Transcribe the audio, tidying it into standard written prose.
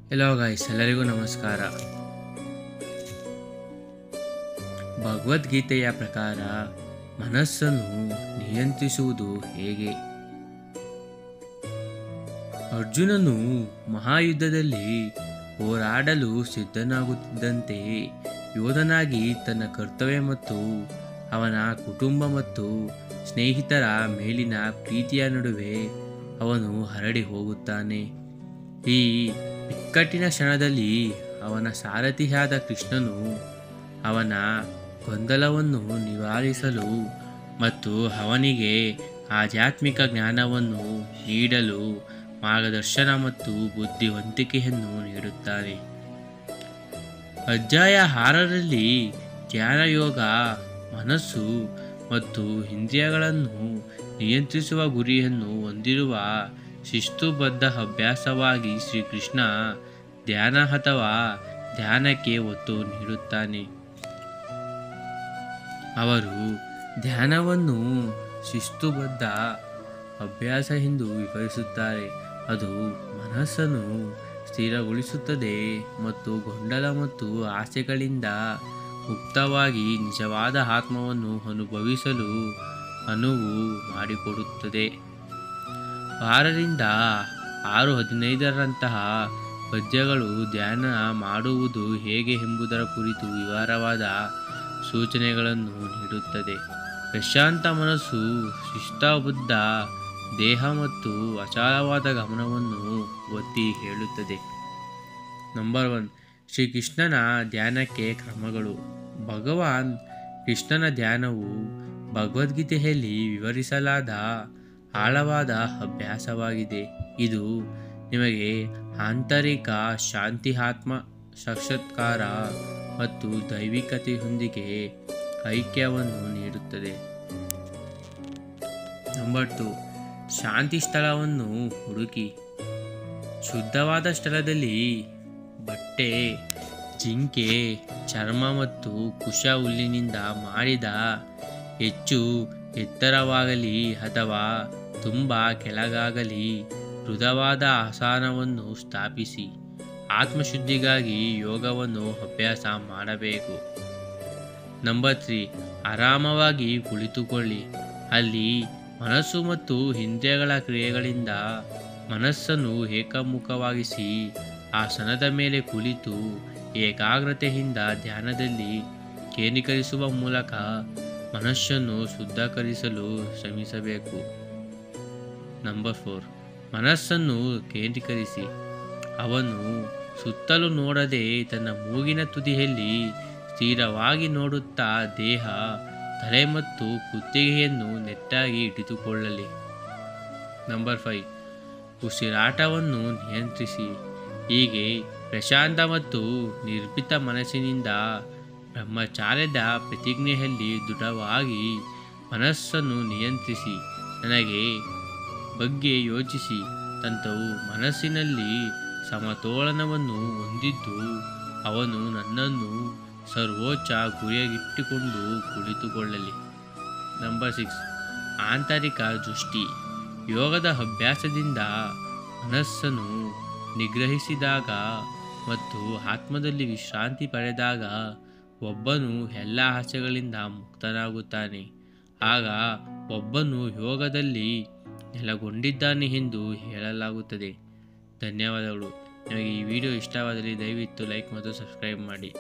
Hello guys, ಎಲ್ಲರಿಗೂ ನಮಸ್ಕಾರ. ಭಗವದ್ಗೀತೆಯ ಪ್ರಕಾರ ಮನಸ್ಸನ್ನು ನಿಯಂತ್ರಿಸುವುದು ಹೇಗೆ? ಅರ್ಜುನನು ಮಹಾಯುದ್ಧದಲ್ಲಿ ಹೋರಾಡಲು ಸಿದ್ಧನಾಗುತ್ತಿದ್ದಂತೆ ಯೋಧನಾಗಿ ತನ್ನ ಕರ್ತವ್ಯ ಮತ್ತು ಅವನ ಕುಟುಂಬ ಮತ್ತು ಸ್ನೇಹಿತರ ಮೇಲಿನ ಪ್ರೀತಿಯ ನಡುವೆ ಅವನು ಹರಡಿ ಹೋಗುತ್ತಾನೆ. ಈ ಇಕ್ಕಟ್ಟಿನ ಕ್ಷಣದಲ್ಲಿ ಅವನ ಸಾರಥಿಯಾದ ಕೃಷ್ಣನು ಅವನ ಗೊಂದಲವನ್ನು ನಿವಾರಿಸಲು ಮತ್ತು ಅವನಿಗೆ ಆಧ್ಯಾತ್ಮಿಕ ಜ್ಞಾನವನ್ನು ನೀಡಲು ಮಾರ್ಗದರ್ಶನ ಮತ್ತು ಬುದ್ಧಿವಂತಿಕೆಯನ್ನು ನೀಡುತ್ತಾನೆ. ಅಧ್ಯಾಯ 6ರಲ್ಲಿ ಧ್ಯಾನ ಯೋಗ ಮನಸ್ಸು ಮತ್ತು ಇಂದ್ರಿಯಗಳನ್ನು ನಿಯಂತ್ರಿಸುವ ಗುರಿಯನ್ನು ಹೊಂದಿರುವ ಶಿಸ್ತುಬದ್ಧ ಅಭ್ಯಾಸವಾಗಿ ಶ್ರೀಕೃಷ್ಣ ಧ್ಯಾನ ಅಥವಾ ಧ್ಯಾನಕ್ಕೆ ಒತ್ತು ನೀಡುತ್ತಾನೆ. ಅವರು ಧ್ಯಾನವನ್ನು ಶಿಸ್ತುಬದ್ಧ ಅಭ್ಯಾಸ ಎಂದು ವಿವರಿಸುತ್ತಾರೆ. ಅದು ಮನಸ್ಸನ್ನು ಸ್ಥಿರಗೊಳಿಸುತ್ತದೆ ಮತ್ತು ಗೊಂದಲ ಮತ್ತು ಆಸೆಗಳಿಂದ ಮುಕ್ತವಾಗಿ ನಿಜವಾದ ಆತ್ಮವನ್ನು ಅನುಭವಿಸಲು ಅನುವು ಮಾಡಿಕೊಡುತ್ತದೆ. 6ರಿಂದ 6:15ರಂತಹ ಪದ್ಯಗಳು ಧ್ಯಾನ ಮಾಡುವುದು ಹೇಗೆ ಎಂಬುದರ ಕುರಿತು ವಿವರವಾದ ಸೂಚನೆಗಳನ್ನು ನೀಡುತ್ತದೆ. ಪ್ರಶಾಂತ ಮನಸ್ಸು, ಶಿಸ್ತುಬದ್ಧ ದೇಹ ಮತ್ತು ಅಚಲವಾದ ಗಮನವನ್ನು ಒತ್ತಿ ಹೇಳುತ್ತದೆ. ನಂಬರ್ 1, ಶ್ರೀಕೃಷ್ಣನ ಧ್ಯಾನಕ್ಕೆ ಕ್ರಮಗಳು. ಭಗವಾನ್ ಕೃಷ್ಣನ ಧ್ಯಾನವು ಭಗವದ್ಗೀತೆಯಲ್ಲಿ ವಿವರಿಸಲಾದ ಆಳವಾದ ಅಭ್ಯಾಸವಾಗಿದೆ. ಇದು ನಿಮಗೆ ಆಂತರಿಕ ಶಾಂತಿ, ಆತ್ಮ ಸಾಕ್ಷಾತ್ಕಾರ ಮತ್ತು ದೈವಿಕತೆಯೊಂದಿಗೆ ಐಕ್ಯವನ್ನು ನೀಡುತ್ತದೆ. ನಂಬರ್ 2, ಶಾಂತಿ ಸ್ಥಳವನ್ನು ಹುಡುಕಿ. ಶುದ್ಧವಾದ ಸ್ಥಳದಲ್ಲಿ ಬಟ್ಟೆ, ಜಿಂಕೆ ಚರ್ಮ ಮತ್ತು ಕುಶ ಹುಲ್ಲಿನಿಂದ ಮಾಡಿದ ಹೆಚ್ಚು ಎತ್ತರವಾಗಲಿ ಅಥವಾ ತುಂಬ ಕೆಳಗಾಗಲಿ ಮೃದುವಾದ ಆಸನವನ್ನು ಸ್ಥಾಪಿಸಿ. ಆತ್ಮಶುದ್ಧಿಗಾಗಿ ಯೋಗವನ್ನು ಅಭ್ಯಾಸ ಮಾಡಬೇಕು. ನಂಬರ್ 3, ಆರಾಮವಾಗಿ ಕುಳಿತುಕೊಳ್ಳಿ. ಅಲ್ಲಿ ಮನಸ್ಸು ಮತ್ತು ಇಂದ್ರಿಯಗಳ ಕ್ರಿಯೆಗಳಿಂದ ಮನಸ್ಸನ್ನು ಏಕಮುಖವಾಗಿಸಿ ಆಸನದ ಮೇಲೆ ಕುಳಿತು ಏಕಾಗ್ರತೆಯಿಂದ ಧ್ಯಾನದಲ್ಲಿ ಕೇಂದ್ರೀಕರಿಸುವ ಮೂಲಕ ಮನಸ್ಸನ್ನು ಶುದ್ಧೀಕರಿಸಲು ಶ್ರಮಿಸಬೇಕು. ನಂಬರ್ 4, ಮನಸ್ಸನ್ನು ಕೇಂದ್ರೀಕರಿಸಿ. ಅವನು ಸುತ್ತಲೂ ನೋಡದೆ ತನ್ನ ಮೂಗಿನ ತುದಿಯಲ್ಲಿ ಸ್ಥಿರವಾಗಿ ನೋಡುತ್ತಾ ದೇಹ, ತಲೆ ಮತ್ತು ಕುತ್ತಿಗೆಯನ್ನು ನೆಟ್ಟಾಗಿ ಹಿಡಿದುಕೊಳ್ಳಲಿ. ನಂಬರ್ 5, ಉಸಿರಾಟವನ್ನು ನಿಯಂತ್ರಿಸಿ. ಹೀಗೆ ಪ್ರಶಾಂತ ಮತ್ತು ನಿರ್ಭೀತ ಮನಸ್ಸಿನಿಂದ ಬ್ರಹ್ಮಚಾರ್ಯದ ಪ್ರತಿಜ್ಞೆಯಲ್ಲಿ ದೃಢವಾಗಿ ಮನಸ್ಸನ್ನು ನಿಯಂತ್ರಿಸಿ. ನನಗೆ ಬಗ್ಗೆ ಯೋಚಿಸಿ. ತಂತ್ರವು ಮನಸ್ಸಿನಲ್ಲಿ ಸಮತೋಲನವನ್ನು ಹೊಂದಿದ್ದು ಅವನು ನನ್ನನ್ನು ಸರ್ವೋಚ್ಚ ಗುರಿಯಾಗಿಟ್ಟುಕೊಂಡು ಕುಳಿತುಕೊಳ್ಳಲಿ. ನಂಬರ್ 6, ಆಂತರಿಕ ದೃಷ್ಟಿ. ಯೋಗದ ಅಭ್ಯಾಸದಿಂದ ಮನಸ್ಸನ್ನು ನಿಗ್ರಹಿಸಿದಾಗ ಮತ್ತು ಆತ್ಮದಲ್ಲಿ ವಿಶ್ರಾಂತಿ ಪಡೆದಾಗ ಒಬ್ಬನು ಎಲ್ಲ ಆಸೆಗಳಿಂದ ಮುಕ್ತನಾಗುತ್ತಾನೆ. ಆಗ ಒಬ್ಬನು ಯೋಗದಲ್ಲಿ ನೆಲೆಗೊಂಡಿದ್ದಾನೆ ಎಂದು ಹೇಳಲಾಗುತ್ತದೆ. ಧನ್ಯವಾದಗಳು. ನಿಮಗೆ ಈ ವಿಡಿಯೋ ಇಷ್ಟವಾದಲ್ಲಿ ದಯವಿಟ್ಟು ಲೈಕ್ ಮತ್ತು ಸಬ್ಸ್ಕ್ರೈಬ್ ಮಾಡಿ.